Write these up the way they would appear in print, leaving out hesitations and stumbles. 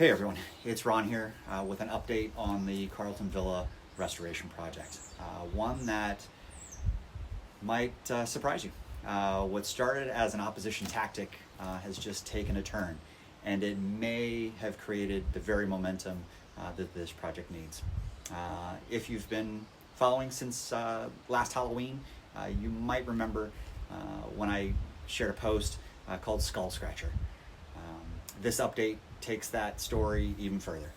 Hey everyone, it's Ron here with an update on the Carleton Villa restoration project. One that might surprise you. What started as an opposition tactic has just taken a turn, and it may have created the very momentum that this project needs. If you've been following since last Halloween, you might remember when I shared a post called Skull Scratcher. This update takes that story even further.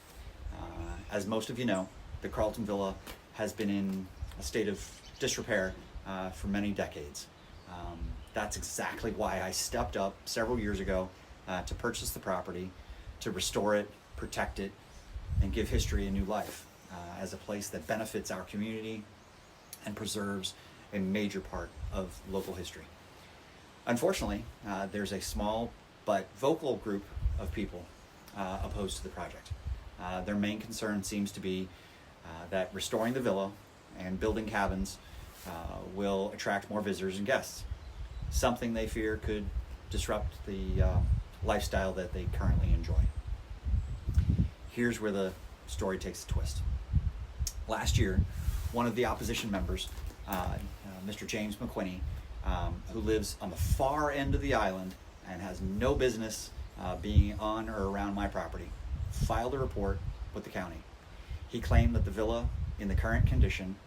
As most of you know, the Carleton Villa has been in a state of disrepair for many decades. That's exactly why I stepped up several years ago to purchase the property, to restore it, protect it, and give history a new life as a place that benefits our community and preserves a major part of local history. Unfortunately, there's a small but vocal group of people opposed to the project. Their main concern seems to be that restoring the villa and building cabins will attract more visitors and guests, something they fear could disrupt the lifestyle that they currently enjoy. Here's where the story takes a twist. Last year, one of the opposition members, Mr. James McQuinney, who lives on the far end of the island and has no business being on or around my property, filed a report with the county. He claimed that the villa, in the current condition,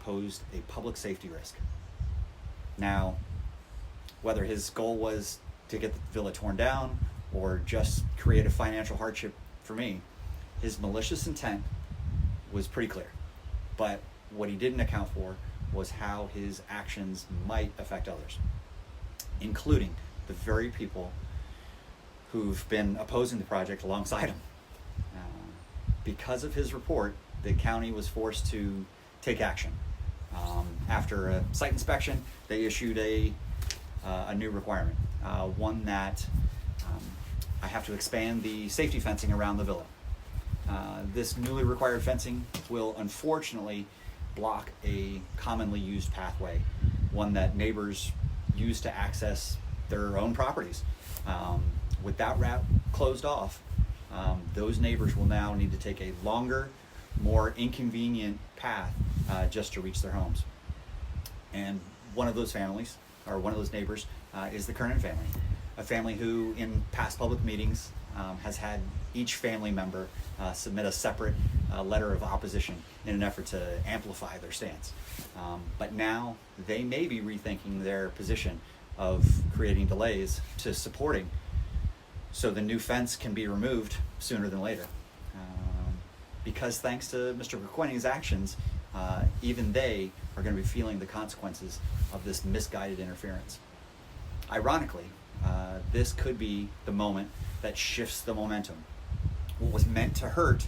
posed a public safety risk. Now, whether his goal was to get the villa torn down or just create a financial hardship for me, his malicious intent was pretty clear. But what he didn't account for was how his actions might affect others, including the very people who've been opposing the project alongside him. Because of his report, the county was forced to take action. After a site inspection, they issued a new requirement, one that I have to expand the safety fencing around the villa. This newly required fencing will unfortunately block a commonly used pathway, one that neighbors use to access their own properties. With that route closed off, those neighbors will now need to take a longer, more inconvenient path just to reach their homes. And one of those families, or one of those neighbors, is the Kernan family, a family who in past public meetings has had each family member submit a separate letter of opposition in an effort to amplify their stance. But now they may be rethinking their position of creating delays to supporting so the new fence can be removed sooner than later. Because thanks to Mr. McQuinney's actions, even they are going to be feeling the consequences of this misguided interference. Ironically, this could be the moment that shifts the momentum. What was meant to hurt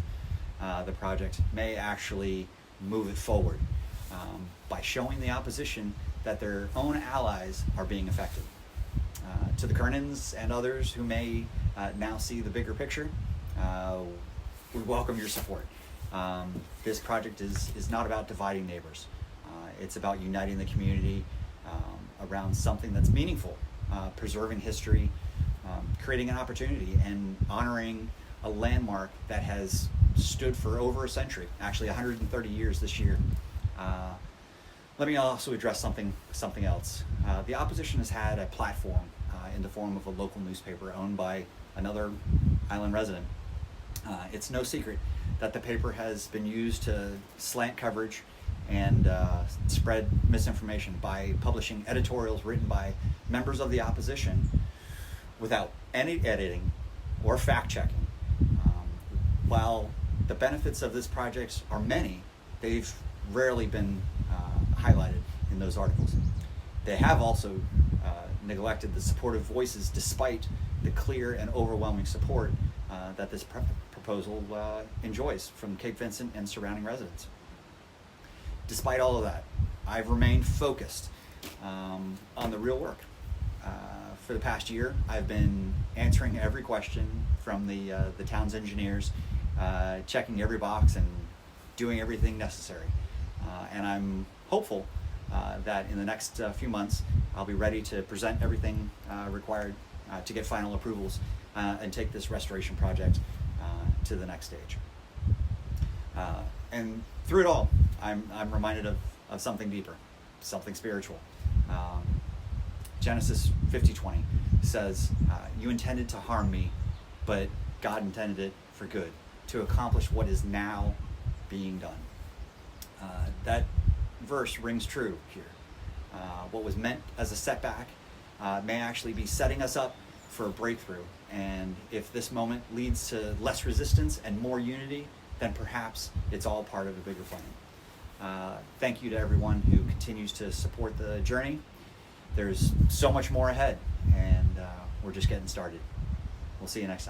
the project may actually move it forward by showing the opposition that their own allies are being affected. To the Kernans and others who may now see the bigger picture, we welcome your support. This project is not about dividing neighbors. It's about uniting the community around something that's meaningful, preserving history, creating an opportunity, and honoring a landmark that has stood for over a century, actually 130 years this year. Let me also address something else. The opposition has had a platform in the form of a local newspaper owned by another island resident. It's no secret that the paper has been used to slant coverage and spread misinformation by publishing editorials written by members of the opposition without any editing or fact-checking. While the benefits of this project are many, they've rarely been highlighted in those articles. They have also neglected the supportive voices despite the clear and overwhelming support that this proposal enjoys from Cape Vincent and surrounding residents. Despite all of that, I've remained focused on the real work. For the past year, I've been answering every question from the town's engineers, checking every box and doing everything necessary. And I'm hopeful that in the next few months, I'll be ready to present everything required to get final approvals and take this restoration project to the next stage. And through it all, I'm reminded of something deeper, something spiritual. Genesis 50:20 says, you intended to harm me, but God intended it for good, to accomplish what is now being done. That verse rings true here. What was meant as a setback may actually be setting us up for a breakthrough. And if this moment leads to less resistance and more unity, then perhaps it's all part of a bigger plan. Thank you to everyone who continues to support the journey. There's so much more ahead, and we're just getting started. We'll see you next time.